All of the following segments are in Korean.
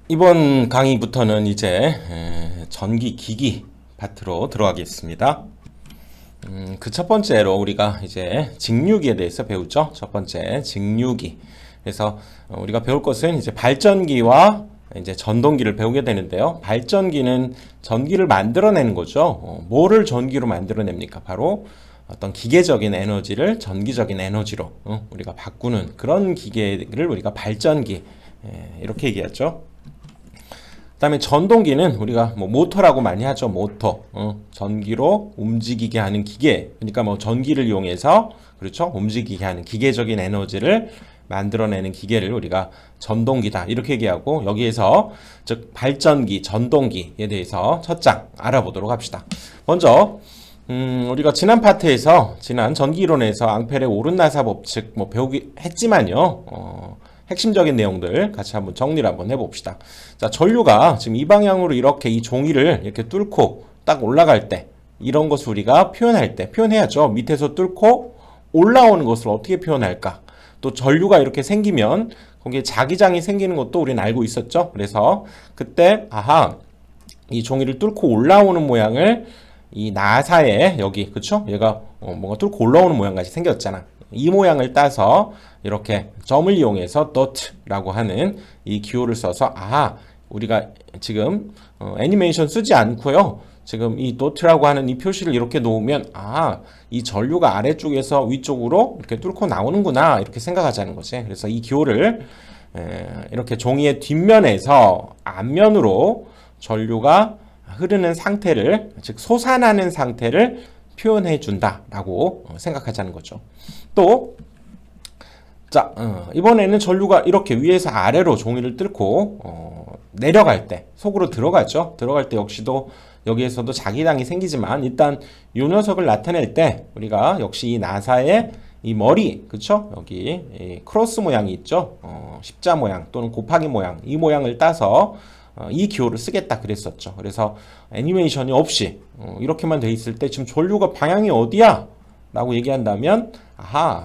이번 강의부터는 이제 전기 기기 파트로 들어가겠습니다. 그 첫 번째로 우리가 이제 직류기에 대해서 배우죠. 첫 번째 직류기. 그래서 우리가 배울 것은 이제 발전기와 이제 전동기를 배우게 되는데요. 발전기는 전기를 만들어내는 거죠. 뭐를 전기로 만들어냅니까? 바로 어떤 기계적인 에너지를 전기적인 에너지로 우리가 바꾸는 그런 기계를 우리가 발전기 이렇게 얘기하죠. 그 다음에 전동기는 우리가 뭐 모터라고 많이 하죠. 모터. 전기로 움직이게 하는 기계. 그러니까 뭐 전기를 이용해서 그렇죠. 움직이게 하는 기계적인 에너지를 만들어내는 기계를 우리가 전동기다. 이렇게 얘기하고 여기에서 즉 발전기, 전동기에 대해서 첫 장 알아보도록 합시다. 먼저 우리가 지난 파트에서 지난 전기이론에서 앙페르의 오른나사 법칙 뭐 배우기 했지만요. 핵심적인 내용들 같이 한번 정리를 한번 해봅시다. 자, 전류가 지금 이 방향으로 이렇게 이 종이를 이렇게 뚫고 딱 올라갈 때 이런 것을 우리가 표현할 때 표현해야죠. 밑에서 뚫고 올라오는 것을 어떻게 표현할까? 또 전류가 이렇게 생기면 거기에 자기장이 생기는 것도 우리는 알고 있었죠. 그래서 그때 이 종이를 뚫고 올라오는 모양을 이 나사에 여기 그쵸? 얘가 뭔가 뚫고 올라오는 모양 같이 생겼잖아. 이 모양을 따서 이렇게 점을 이용해서 dot라고 하는 이 기호를 써서 우리가 지금 애니메이션 쓰지 않고요. 지금 이 dot라고 하는 이 표시를 이렇게 놓으면 이 전류가 아래쪽에서 위쪽으로 이렇게 뚫고 나오는구나 이렇게 생각하자는 거지. 그래서 이 기호를 이렇게 종이의 뒷면에서 앞면으로 전류가 흐르는 상태를 즉 솟아나는 상태를 표현해 준다라고 생각하자는 거죠. 또 이번에는 전류가 이렇게 위에서 아래로 종이를 뚫고 내려갈 때 속으로 들어가죠. 들어갈 때 역시도 여기에서도 자기장이 생기지만 일단 이 녀석을 나타낼 때 우리가 역시 이 나사의 이 머리 그쵸? 여기 이 크로스 모양이 있죠. 십자 모양 또는 곱하기 모양 이 모양을 따서 이 기호를 쓰겠다 그랬었죠. 그래서 애니메이션이 없이 이렇게만 돼 있을 때 지금 전류가 방향이 어디야? 라고 얘기한다면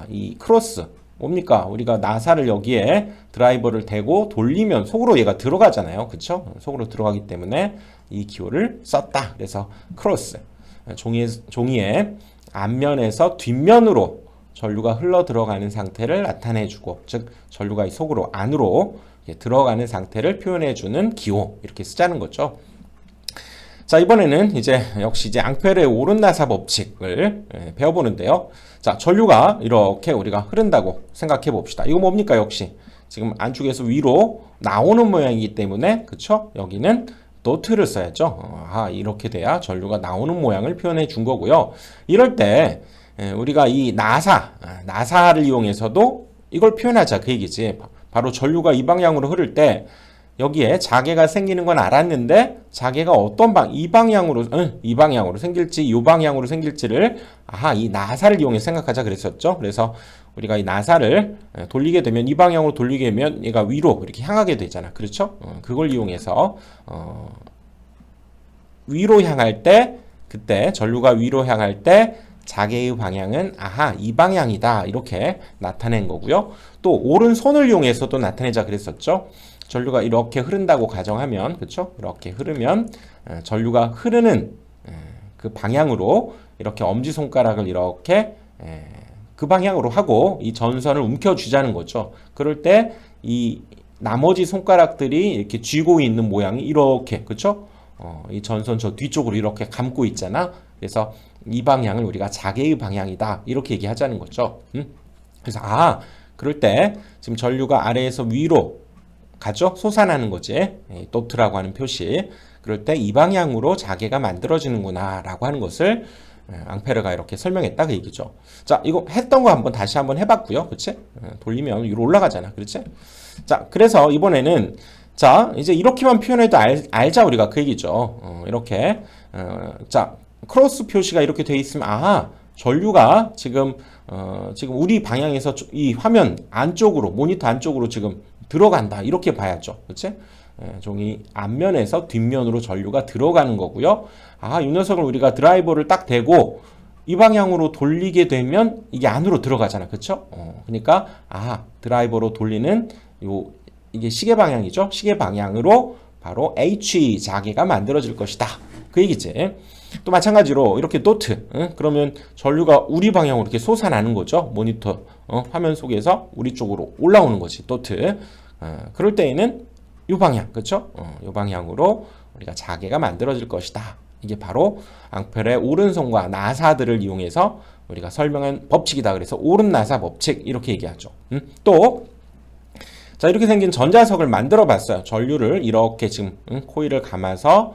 이 크로스 뭡니까? 우리가 나사를 여기에 드라이버를 대고 돌리면 속으로 얘가 들어가잖아요. 그쵸? 속으로 들어가기 때문에 이 기호를 썼다. 그래서 크로스 종이의 앞면에서 뒷면으로 전류가 흘러 들어가는 상태를 나타내주고 즉 전류가 이 속으로 안으로 들어가는 상태를 표현해주는 기호 이렇게 쓰자는 거죠. 자, 이번에는 역시 이제 앙페르의 오른나사 법칙을 배워보는데요. 자, 전류가 이렇게 우리가 흐른다고 생각해 봅시다. 이거 뭡니까? 역시 지금 안쪽에서 위로 나오는 모양이기 때문에 그쵸? 여기는 도트를 써야죠. 이렇게 돼야 전류가 나오는 모양을 표현해 준 거고요. 이럴 때 우리가 이 나사를 이용해서도 이걸 표현하자 그 얘기지. 바로 전류가 이 방향으로 흐를 때 여기에 자개가 생기는 건 알았는데 자개가 어떤 이 방향으로 생길지 이 방향으로 생길지를 이 나사를 이용해 생각하자 그랬었죠. 그래서 우리가 이 나사를 돌리게 되면 이 방향으로 돌리게 되면 얘가 위로 이렇게 향하게 되잖아. 그렇죠? 그걸 이용해서 위로 향할 때 그때 전류가 위로 향할 때 자개의 방향은 이 방향이다 이렇게 나타낸 거고요. 또 오른손을 이용해서도 나타내자 그랬었죠. 전류가 이렇게 흐른다고 가정하면 그렇죠? 이렇게 흐르면 전류가 흐르는 그 방향으로 이렇게 엄지손가락을 이렇게 그 방향으로 하고 이 전선을 움켜쥐자는 거죠. 그럴 때 이 나머지 손가락들이 이렇게 쥐고 있는 모양이 이렇게 그렇죠? 이 전선 저 뒤쪽으로 이렇게 감고 있잖아. 그래서 이 방향을 우리가 자개의 방향이다 이렇게 얘기하자는 거죠. 그래서 그럴 때 지금 전류가 아래에서 위로 가죠? 솟아나는 거지. 도트라고 하는 표시. 그럴 때 이 방향으로 자개가 만들어지는구나 라고 하는 것을 앙페르가 이렇게 설명했다 그 얘기죠. 자, 이거 했던 거 다시 한번 해봤고요. 그치? 돌리면 위로 올라가잖아. 그렇지? 자, 그래서 이번에는 자, 이제 이렇게만 표현해도 알자 우리가 그 얘기죠. 이렇게 자, 크로스 표시가 이렇게 돼 있으면 전류가 지금 우리 방향에서 이 화면 안쪽으로 모니터 안쪽으로 지금 들어간다 이렇게 봐야죠. 그렇지? 종이 앞면에서 뒷면으로 전류가 들어가는 거고요. 이 녀석을 우리가 드라이버를 딱 대고 이 방향으로 돌리게 되면 이게 안으로 들어가잖아. 그렇죠? 그러니까 드라이버로 돌리는 요 이게 시계 방향이죠. 시계 방향으로 바로 H 자개가 만들어질 것이다. 그 얘기지. 또 마찬가지로 이렇게 도트, 그러면 전류가 우리 방향으로 이렇게 솟아나는 거죠. 모니터 화면 속에서 우리 쪽으로 올라오는 거지. 도트. 그럴 때에는 이 방향, 그렇죠? 이 방향으로 우리가 자개가 만들어질 것이다. 이게 바로 앙페르의 오른손과 나사들을 이용해서 우리가 설명한 법칙이다. 그래서 오른나사 법칙 이렇게 얘기하죠. 또 자, 이렇게 생긴 전자석을 만들어 봤어요. 전류를 이렇게 지금 코일을 감아서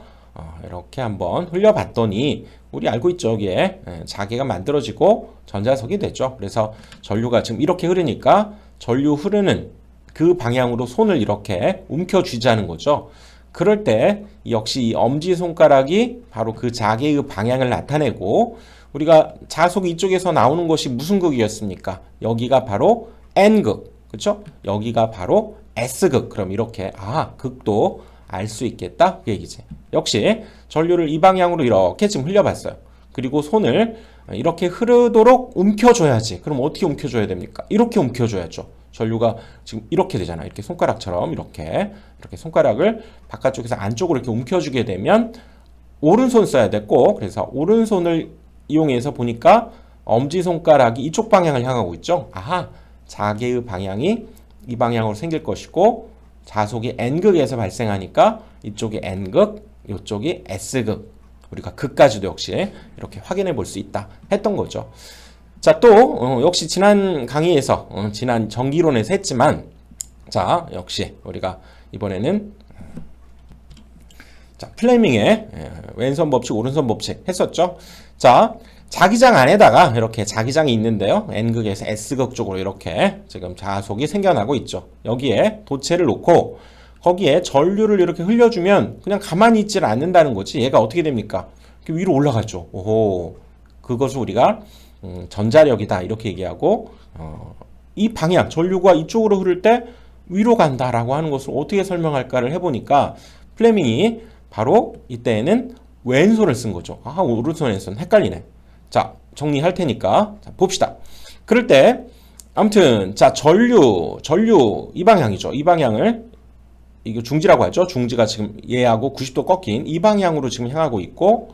이렇게 한번 흘려봤더니 우리 알고 있죠. 여기에 자개가 만들어지고 전자석이 됐죠. 그래서 전류가 지금 이렇게 흐르니까 전류 흐르는 그 방향으로 손을 이렇게 움켜쥐자는 거죠. 그럴 때 역시 이 엄지손가락이 바로 그 자개의 방향을 나타내고 우리가 자석이 이쪽에서 나오는 것이 무슨 극이었습니까? 여기가 바로 N극. 그렇죠? 여기가 바로 S극. 그럼 이렇게 극도 알 수 있겠다 그 얘기지. 역시 전류를 이 방향으로 이렇게 지금 흘려봤어요. 그리고 손을 이렇게 흐르도록 움켜줘야지. 그럼 어떻게 움켜줘야 됩니까? 이렇게 움켜줘야죠. 전류가 지금 이렇게 되잖아. 이렇게 손가락처럼 이렇게 손가락을 바깥쪽에서 안쪽으로 이렇게 움켜주게 되면 오른손 써야 됐고, 그래서 오른손을 이용해서 보니까 엄지손가락이 이쪽 방향을 향하고 있죠. 자개의 방향이 이 방향으로 생길 것이고 자속이 N극에서 발생하니까 이쪽이 N극, 이쪽이 S극. 우리가 극까지도 역시 이렇게 확인해 볼 수 있다 했던 거죠. 자, 또 역시 지난 강의에서 지난 전기론에서 했지만 자, 역시 우리가 이번에는 자, 플레밍의 왼손 법칙, 오른손 법칙 했었죠. 자, 자기장 안에다가 이렇게 자기장이 있는데요. N극에서 S극 쪽으로 이렇게 지금 자속이 생겨나고 있죠. 여기에 도체를 놓고 거기에 전류를 이렇게 흘려주면 그냥 가만히 있질 않는다는 거지. 얘가 어떻게 됩니까? 이렇게 위로 올라가죠. 오호, 그것을 우리가 전자력이다 이렇게 얘기하고 이 방향, 전류가 이쪽으로 흐를 때 위로 간다라고 하는 것을 어떻게 설명할까를 해보니까 플레밍이 바로 이때에는 왼손을 쓴 거죠. 오른손 왼손 헷갈리네. 자, 정리할 테니까 자, 봅시다. 그럴 때 아무튼 자, 전류 이 방향이죠. 이 방향을 이거 중지라고 하죠. 중지가 지금 얘하고 90도 꺾인 이 방향으로 지금 향하고 있고,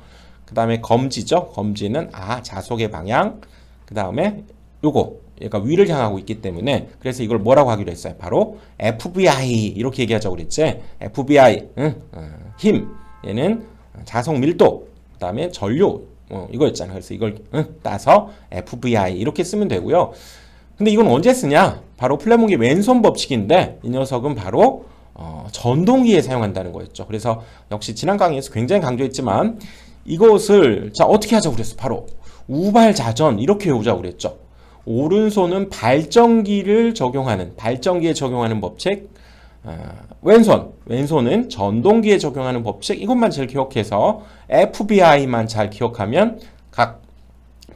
그 다음에 검지죠. 검지는 자속의 방향. 그 다음에 요거 얘가 위를 향하고 있기 때문에 그래서 이걸 뭐라고 하기로 했어요. 바로 FBI 이렇게 얘기하자고 그랬지. FBI 힘, 얘는 자속 밀도, 그 다음에 전류 이거였잖아요. 그래서 이걸 따서 FBI 이렇게 쓰면 되고요. 근데 이건 언제 쓰냐? 바로 플레몽의 왼손 법칙인데 이 녀석은 바로 전동기에 사용한다는 거였죠. 그래서 역시 지난 강의에서 굉장히 강조했지만 이것을 자 어떻게 하자고 그랬어? 바로 우발자전 이렇게 외우자고 그랬죠. 오른손은 발전기에 적용하는 법칙, 왼손은 전동기에 적용하는 법칙. 이것만 잘 기억해서 FBI만 잘 기억하면 각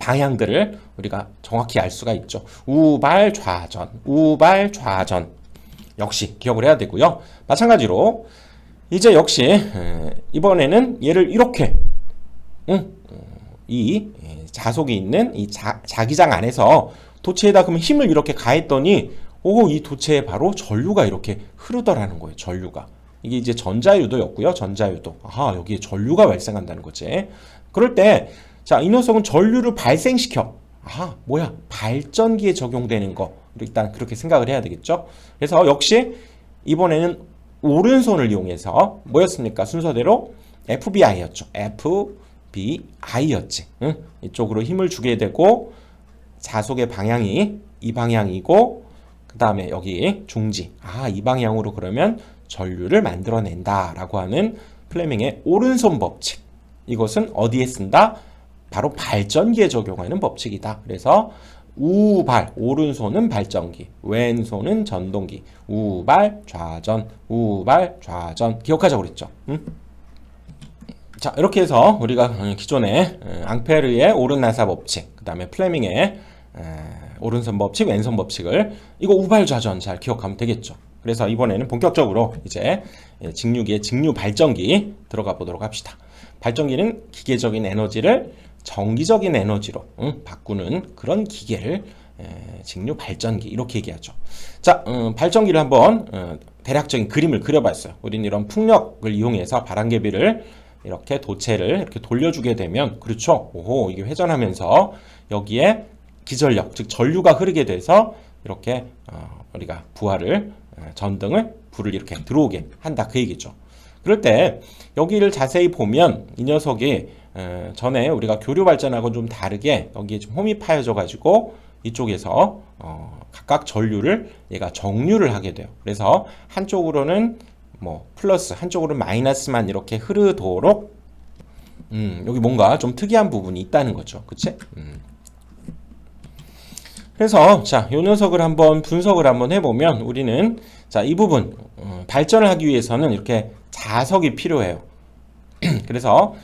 방향들을 우리가 정확히 알 수가 있죠. 우발 좌전 역시 기억을 해야 되고요. 마찬가지로 이제 역시 이번에는 얘를 이렇게 이 자속이 있는 이 자기장 안에서 도체에다 그러면 힘을 이렇게 가했더니 이 도체에 바로 전류가 이렇게 흐르더라는 거예요. 전류가. 이게 이제 전자유도였고요. 전자유도. 여기에 전류가 발생한다는 거지. 그럴 때 자, 이 녀석은 전류를 발생시켜. 뭐야? 발전기에 적용되는 거. 일단 그렇게 생각을 해야 되겠죠. 그래서 역시 이번에는 오른손을 이용해서 뭐였습니까? 순서대로 FBI였죠. FBI였지. 이쪽으로 힘을 주게 되고 자속의 방향이 이 방향이고 그 다음에 여기 중지. 이 방향으로 그러면 전류를 만들어낸다라고 하는 플레밍의 오른손 법칙. 이것은 어디에 쓴다? 바로 발전기에 적용하는 법칙이다. 그래서 우발, 오른손은 발전기, 왼손은 전동기. 우발, 좌전 기억하자고 그랬죠. 자, 이렇게 해서 우리가 기존에 앙페르의 오른나사 법칙, 그 다음에 플레밍의 오른손 법칙, 왼손 법칙을 이거 우발, 좌전 잘 기억하면 되겠죠. 그래서 이번에는 본격적으로 이제 직류기의 직류 발전기 들어가 보도록 합시다. 발전기는 기계적인 에너지를 전기적인 에너지로 바꾸는 그런 기계를 직류 발전기 이렇게 얘기하죠. 자, 발전기를 한번 대략적인 그림을 그려봤어요. 우리는 이런 풍력을 이용해서 바람개비를 이렇게 도체를 이렇게 돌려주게 되면, 그렇죠? 오호, 이게 회전하면서 여기에 기전력, 즉 전류가 흐르게 돼서 이렇게 우리가 부하를 전등을 불을 이렇게 들어오게 한다, 그 얘기죠. 그럴 때 여기를 자세히 보면 이 녀석이 전에 우리가 교류 발전하고 좀 다르게 여기에 좀 홈이 파여져 가지고 이쪽에서 각각 전류를 얘가 정류를 하게 돼요. 그래서 한쪽으로는 뭐 플러스, 한쪽으로는 마이너스만 이렇게 흐르도록 여기 뭔가 좀 특이한 부분이 있다는 거죠. 그치? 그래서 자, 이 녀석을 한번 분석을 한번 해보면 우리는 자, 이 부분 발전을 하기 위해서는 이렇게 자석이 필요해요. 그래서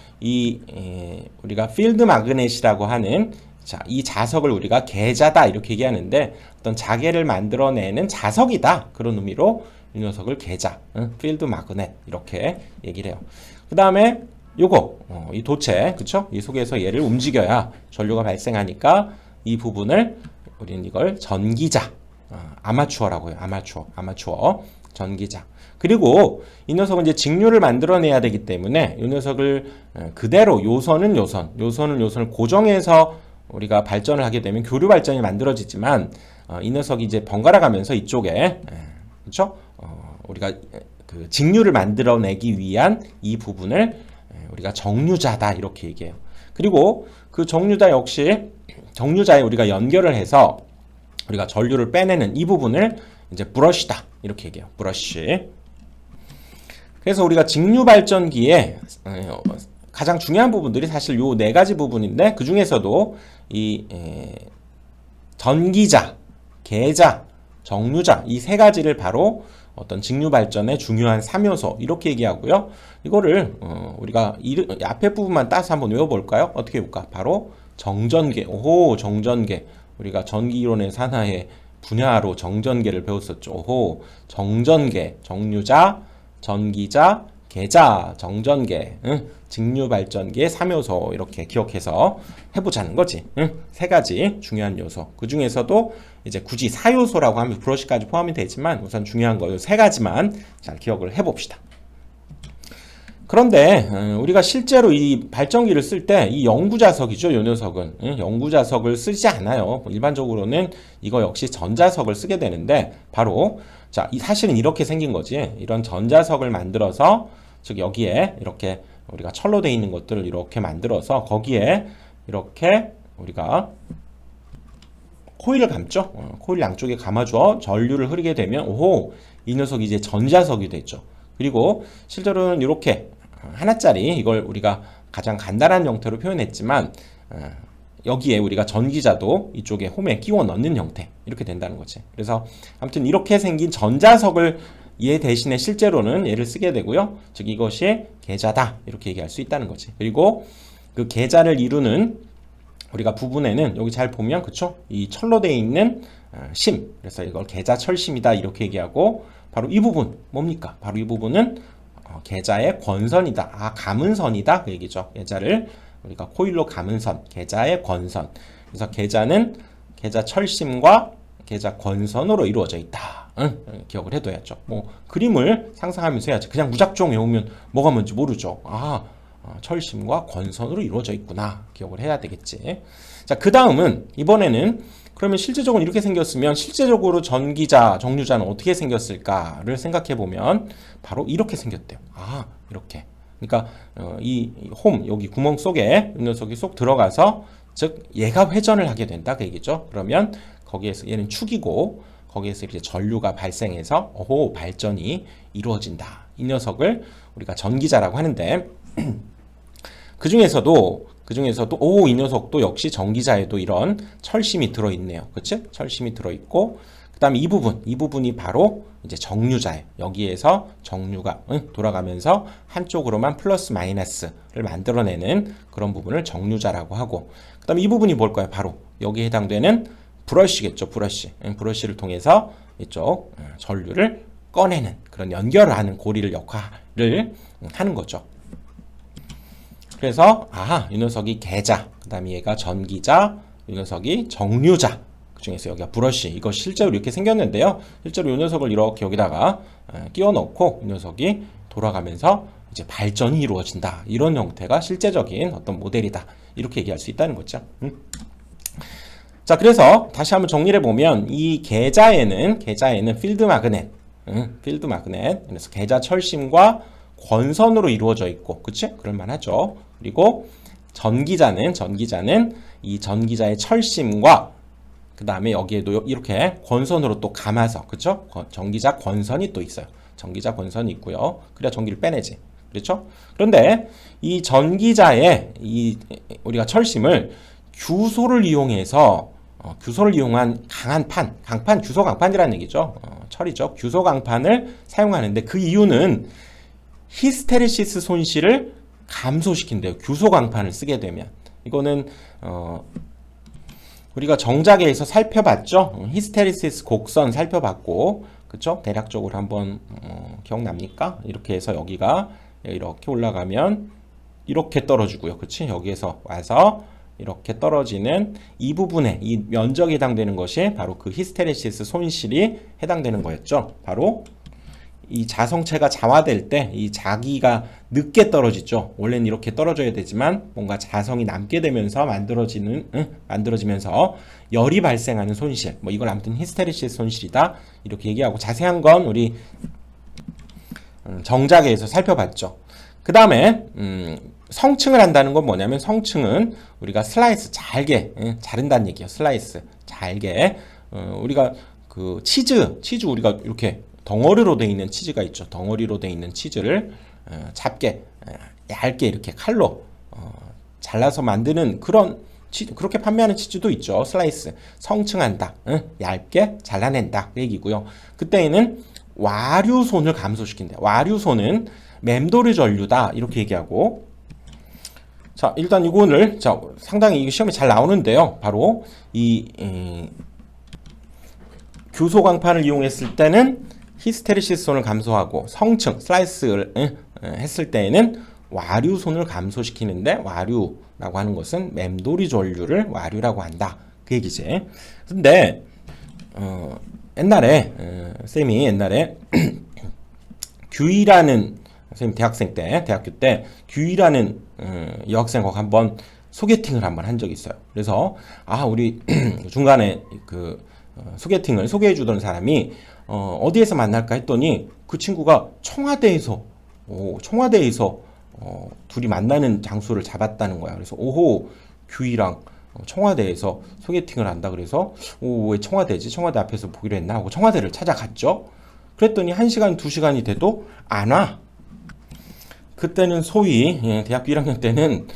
우리가 필드 마그넷이라고 하는 자, 이 자석을 우리가 계자다 이렇게 얘기하는데 어떤 자개를 만들어내는 자석이다, 그런 의미로 이 녀석을 계자, 필드 마그넷 이렇게 얘기를 해요. 그 다음에 요거 이 도체, 그쵸? 이 속에서 얘를 움직여야 전류가 발생하니까 이 부분을 우리는 이걸 전기자, 아마추어라고 해요. 아마추어 전기자. 그리고 이 녀석은 이제 직류를 만들어내야 되기 때문에 이 녀석을 그대로 요선은 요선을 고정해서 우리가 발전을 하게 되면 교류 발전이 만들어지지만 이 녀석이 이제 번갈아 가면서 이쪽에 그렇죠? 우리가 그 직류를 만들어내기 위한 이 부분을 우리가 정류자다 이렇게 얘기해요. 그리고 그 정류자 역시 정류자에 우리가 연결을 해서 우리가 전류를 빼내는 이 부분을 이제 브러쉬다 이렇게 얘기해요. 브러쉬. 그래서 우리가 직류 발전기에 가장 중요한 부분들이 사실 요 네 가지 부분인데, 그 중에서도 이 전기자, 계자, 정류자 이 세 가지를 바로 어떤 직류 발전의 중요한 3요소 이렇게 얘기하고요. 이거를 우리가 앞에 부분만 따서 한번 외워볼까요? 어떻게 해볼까? 바로 정전계. 오호, 정전계. 우리가 전기 이론에서 하나의 분야로 정전계를 배웠었죠. 오호, 정전계, 정류자, 전기자, 계자, 정전계, 직류 발전기의 3요소 이렇게 기억해서 해보자는 거지. 세 가지 중요한 요소. 그 중에서도 이제 굳이 4요소라고 하면 브러쉬까지 포함이 되지만 우선 중요한 거 세 가지만 잘 기억을 해봅시다. 그런데 우리가 실제로 이 발전기를 쓸 때 이 영구자석이죠. 이 녀석은 영구자석을 쓰지 않아요. 일반적으로는 이거 역시 전자석을 쓰게 되는데, 바로 자, 사실은 이렇게 생긴 거지. 이런 전자석을 만들어서, 즉 여기에 이렇게 우리가 철로 되어 있는 것들을 이렇게 만들어서 거기에 이렇게 우리가 코일을 감죠. 코일 양쪽에 감아줘 전류를 흐르게 되면 오호, 이 녀석이 이제 전자석이 됐죠. 그리고 실제로는 이렇게 하나짜리, 이걸 우리가 가장 간단한 형태로 표현했지만 여기에 우리가 전기자도 이쪽에 홈에 끼워 넣는 형태 이렇게 된다는 거지. 그래서 아무튼 이렇게 생긴 전자석을 얘 대신에 실제로는 얘를 쓰게 되고요. 즉 이것이 계자다 이렇게 얘기할 수 있다는 거지. 그리고 그 계자를 이루는 우리가 부분에는 여기 잘 보면 그쵸? 이 철로 되어 있는 심, 그래서 이걸 계자철심이다 이렇게 얘기하고, 바로 이 부분 뭡니까? 바로 이 부분은 계자의 권선이다. 감은선이다 그 얘기죠. 계자를 우리가 코일로 감은 선, 계자의 권선. 그래서 계자는 계자철심과 계자권선으로 이루어져 있다. 기억을 해둬야죠. 뭐 그림을 상상하면서 해야지. 그냥 무작정 외우면 뭐가 뭔지 모르죠. 철심과 권선으로 이루어져 있구나. 기억을 해야 되겠지. 자, 그 다음은 이번에는 그러면 실제적으로 이렇게 생겼으면 실제적으로 전기자, 정류자는 어떻게 생겼을까를 생각해 보면 바로 이렇게 생겼대요. 이렇게. 그러니까 이 홈 여기 구멍 속에 이 녀석이 쏙 들어가서, 즉 얘가 회전을 하게 된다 그 얘기죠. 그러면 거기에서 얘는 축이고 거기에서 이제 전류가 발생해서 오호, 발전이 이루어진다. 이 녀석을 우리가 전기자라고 하는데 그 중에서도 이 녀석도 역시 전기자에도 이런 철심이 들어있네요. 그치? 철심이 들어있고, 그 다음에 이 부분이 바로 이제 정류자예요. 여기에서 정류가 돌아가면서 한쪽으로만 플러스 마이너스를 만들어내는 그런 부분을 정류자라고 하고, 그 다음에 이 부분이 뭘까요? 바로 여기에 해당되는 브러쉬겠죠. 브러쉬를 통해서 이쪽 전류를 꺼내는 그런 연결을 하는 고리를 역할을 하는 거죠. 그래서 이 녀석이 계자, 그 다음에 얘가 전기자, 이 녀석이 정류자, 그중에서 여기가 브러쉬, 이거 실제로 이렇게 생겼는데요. 실제로 이 녀석을 이렇게 여기다가 끼워 넣고 이 녀석이 돌아가면서 이제 발전이 이루어진다. 이런 형태가 실제적인 어떤 모델이다. 이렇게 얘기할 수 있다는 거죠. 자, 그래서 다시 한번 정리를 해보면 이 계자에는 필드 마그넷, 필드 마그넷, 그래서 계자 철심과 권선으로 이루어져 있고, 그치? 그럴만하죠. 그리고 전기자는 이 전기자의 철심과 그 다음에 여기에도 이렇게 권선으로 또 감아서, 그쵸? 전기자 권선이 또 있어요. 전기자 권선이 있고요. 그래야 전기를 빼내지. 그렇죠? 그런데 이 전기자의 이 우리가 철심을 규소를 이용해서 규소를 이용한 강판, 규소 강판이라는 얘기죠. 철이죠. 규소 강판을 사용하는데 그 이유는 히스테리시스 손실을 감소시킨대요. 규소 강판을 쓰게 되면. 이거는 우리가 정작에서 살펴봤죠. 히스테리시스 곡선 살펴봤고, 그쵸? 대략적으로 한번 기억납니까? 이렇게 해서 여기가 이렇게 올라가면 이렇게 떨어지고요. 그치? 여기에서 와서 이렇게 떨어지는 이 부분에 이 면적에 해당되는 것이 바로 그 히스테리시스 손실이 해당되는 거였죠. 바로 이 자성체가 자화될 때 이 자기가 늦게 떨어지죠. 원래는 이렇게 떨어져야 되지만 뭔가 자성이 남게 되면서 만들어지면서 열이 발생하는 손실. 뭐 이걸 아무튼 히스테리시스 손실이다. 이렇게 얘기하고 자세한 건 우리 정작에서 살펴봤죠. 그 다음에 성층을 한다는 건 뭐냐면 성층은 우리가 슬라이스 잘게 자른다는 얘기예요. 슬라이스 잘게 우리가 그 치즈 우리가 이렇게 덩어리로 되어 있는 치즈가 있죠. 덩어리로 되어 있는 치즈를 잡게 얇게 이렇게 칼로 잘라서 만드는 그런 치즈, 그렇게 판매하는 치즈도 있죠. 슬라이스 성층한다, 얇게 잘라낸다 그 얘기고요. 그때에는 와류손을 감소시킨다. 와류손은 맴돌이 전류다 이렇게 얘기하고, 자 일단 이거를 상당히 시험에 잘 나오는데요. 바로 이 규소 강판을 이용했을 때는 히스테리시스손을 감소하고 성층 슬라이스를 했을 때에는 와류손을 감소시키는데, 와류라고 하는 것은 맴돌이 전류를 와류라고 한다 그 얘기지. 근데 옛날에 쌤이 옛날에 규희라는 선생님 대학교 때 규희라는 여학생하고 한번 소개팅을 한번 한 적이 있어요. 그래서 우리 중간에 그 소개팅을 소개해 주던 사람이 어디에서 만날까 했더니 그 친구가 청와대에서 둘이 만나는 장소를 잡았다는 거야. 그래서 오호, 규희랑 청와대에서 소개팅을 한다. 그래서 왜 청와대지? 청와대 앞에서 보기로 했나 하고 청와대를 찾아갔죠. 그랬더니 1시간, 2시간이 돼도 안 와. 그때는 소위 대학교 1학년 때는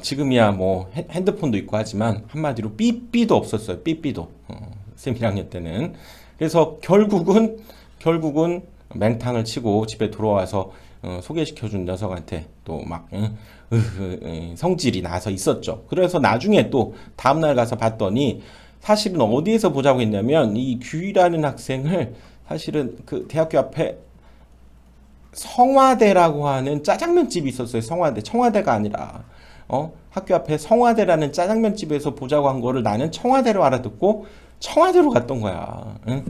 지금이야 뭐 핸드폰도 있고 하지만 한마디로 삐삐도 없었어요. 삐삐도. 쌤 1학년 때는. 그래서 결국은 맹탕을 치고 집에 들어와서 소개시켜준 녀석한테 또 막 성질이 나서 있었죠. 그래서 나중에 또 다음날 가서 봤더니 사실은 어디에서 보자고 했냐면 이 규희라는 학생을 사실은 그 대학교 앞에 성화대라고 하는 짜장면집이 있었어요. 청와대가 아니라 학교 앞에 성화대라는 짜장면집에서 보자고 한 거를 나는 청와대로 알아듣고 청와대로 갔던 거야. 응?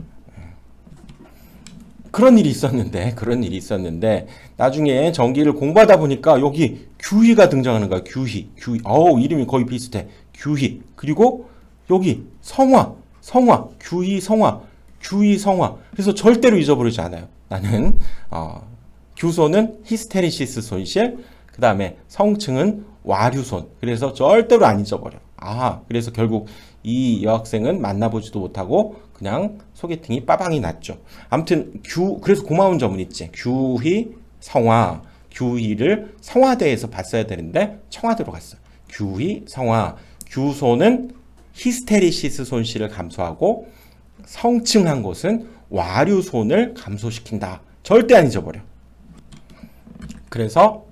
그런 일이 있었는데 나중에 전기를 공부하다 보니까 여기 규희가 등장하는 거야. 규희. 이름이 거의 비슷해. 규희. 그리고 여기 성화. 규희 성화. 그래서 절대로 잊어버리지 않아요. 나는 규소는 히스테리시스 손실, 그 다음에 성층은 와류손. 그래서 절대로 안 잊어버려. 그래서 결국 이 여학생은 만나보지도 못하고 그냥 소개팅이 빠방이 났죠. 아무튼 그래서 고마운 점은 있지. 규희, 성화. 규희를 성화대에서 봤어야 되는데 청와대로 갔어요. 규희, 성화. 규소는 히스테리시스 손실을 감소하고 성층한 것은 와류손을 감소시킨다. 절대 안 잊어버려. 그래서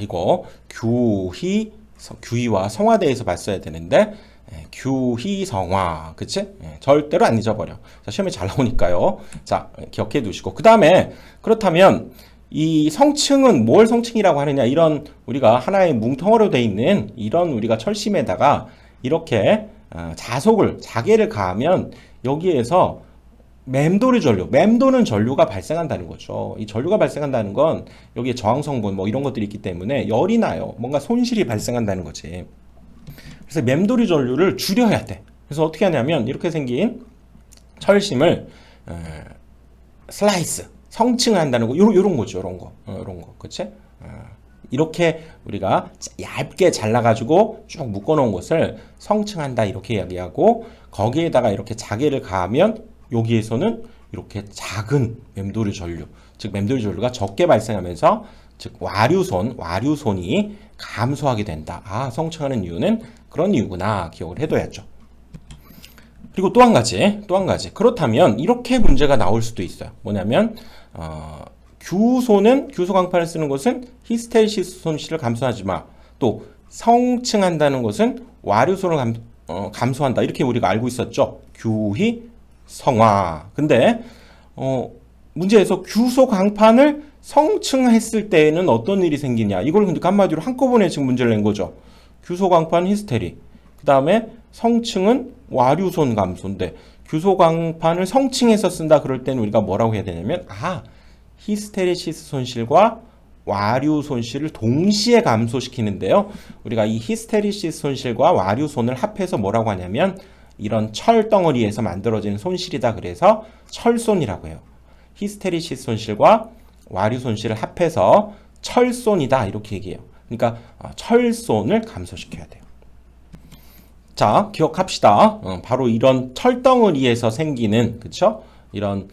이거 규희와 성화대에서 봤어야 되는데 규희 성화, 그치? 절대로 안 잊어버려. 자, 시험에 잘 나오니까요. 자, 기억해 두시고. 그 다음에 그렇다면 이 성층은 뭘 성층이라고 하느냐? 이런 우리가 하나의 뭉텅이로 돼 있는 이런 우리가 철심에다가 이렇게 자개를 가하면 여기에서 맴도는 전류가 발생한다는 거죠. 이 전류가 발생한다는 건 여기에 저항성분 뭐 이런 것들이 있기 때문에 열이 나요. 뭔가 손실이 발생한다는 거지. 그래서 맴도리 전류를 줄여야 돼. 그래서 어떻게 하냐면 이렇게 생긴 철심을 슬라이스, 성층한다는 거, 요런 거죠. 요런 거. 그치? 이렇게 우리가 얇게 잘라가지고 쭉 묶어놓은 것을 성층한다 이렇게 이야기하고, 거기에다가 이렇게 자개를 가하면 여기에서는 이렇게 작은 맴도리 전류, 즉 맴도리 전류가 적게 발생하면서 즉 와류손이 감소하게 된다. 성층하는 이유는 그런 이유구나 기억을 해둬야죠. 그리고 또 한 가지. 그렇다면 이렇게 문제가 나올 수도 있어요. 뭐냐면 규소 강판을 쓰는 것은 히스테리시스 손실을 감소하지 마. 또 성층한다는 것은 와류손을 감소한다. 이렇게 우리가 알고 있었죠. 규희 성화. 근데 문제에서 규소 강판을 성층했을 때에는 어떤 일이 생기냐. 이걸 근데 한마디로 한꺼번에 지금 문제를 낸 거죠. 규소 강판 히스테리. 그 다음에 성층은 와류손 감소인데, 규소 강판을 성층해서 쓴다 그럴 때는 우리가 뭐라고 해야 되냐면 히스테리시스 손실과 와류 손실을 동시에 감소시키는데요. 우리가 이 히스테리시스 손실과 와류손을 합해서 뭐라고 하냐면 이런 철 덩어리에서 만들어지는 손실이다. 그래서 철손이라고 해요. 히스테리시스 손실과 와류 손실을 합해서 철손이다 이렇게 얘기해요. 그러니까 철손을 감소시켜야 돼요. 자, 기억합시다. 바로 이런 철덩어리에서 생기는, 그쵸? 이런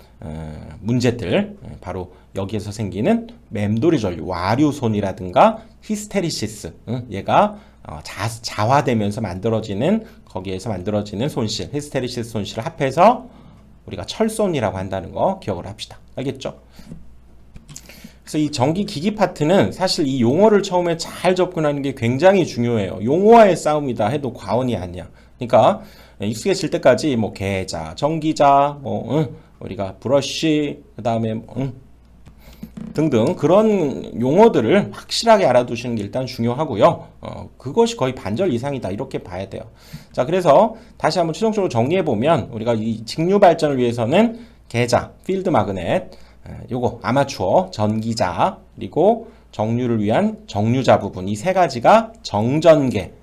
문제들, 바로 여기에서 생기는 맴도리 전류, 와류손이라든가 히스테리시스, 얘가 자화되면서 거기에서 만들어지는 손실, 히스테리시스 손실을 합해서 우리가 철손이라고 한다는 거 기억을 합시다. 알겠죠? 그래서 이 전기기기 파트는 사실 이 용어를 처음에 잘 접근하는 게 굉장히 중요해요. 용어와의 싸움이다 해도 과언이 아니야. 그러니까 익숙해질 때까지 뭐 계자, 전기자, 우리가 브러쉬, 그 다음에 등등 그런 용어들을 확실하게 알아두시는 게 일단 중요하고요. 그것이 거의 반절 이상이다 이렇게 봐야 돼요. 자, 그래서 다시 한번 최종적으로 정리해 보면 우리가 이 직류 발전을 위해서는 계자, 필드 마그넷, 요거 아마추어, 전기자, 그리고 정류를 위한 정류자 부분, 이 세 가지가 정전계,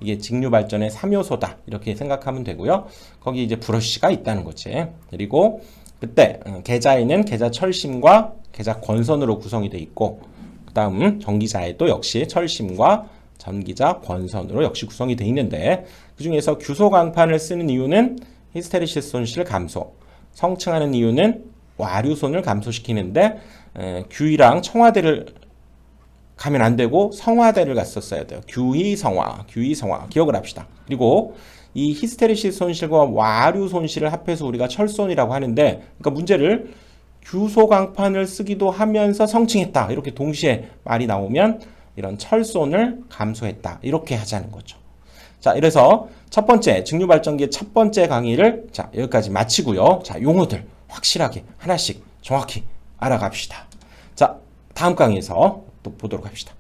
이게 직류 발전의 3요소다 이렇게 생각하면 되고요. 거기 이제 브러쉬가 있다는 거지. 그리고 그때 계자에는 계자 철심과 계자 권선으로 구성이 돼 있고, 그 다음 전기자에도 역시 철심과 전기자 권선으로 역시 구성이 돼 있는데, 그 중에서 규소 강판을 쓰는 이유는 히스테리시스 손실 감소, 성층하는 이유는 와류손을 감소시키는데, 규희랑 청와대를 가면 안 되고 성화대를 갔었어야 돼요. 규희성화 기억을 합시다. 그리고 이 히스테리시스 손실과 와류 손실을 합해서 우리가 철손이라고 하는데, 그러니까 문제를 규소 강판을 쓰기도 하면서 성층했다 이렇게 동시에 말이 나오면 이런 철손을 감소했다 이렇게 하자는 거죠. 자, 이래서 첫 번째 직류 발전기의 첫 번째 강의를 여기까지 마치고요. 자, 용어들 확실하게 하나씩 정확히 알아갑시다. 자, 다음 강의에서 또 보도록 합시다.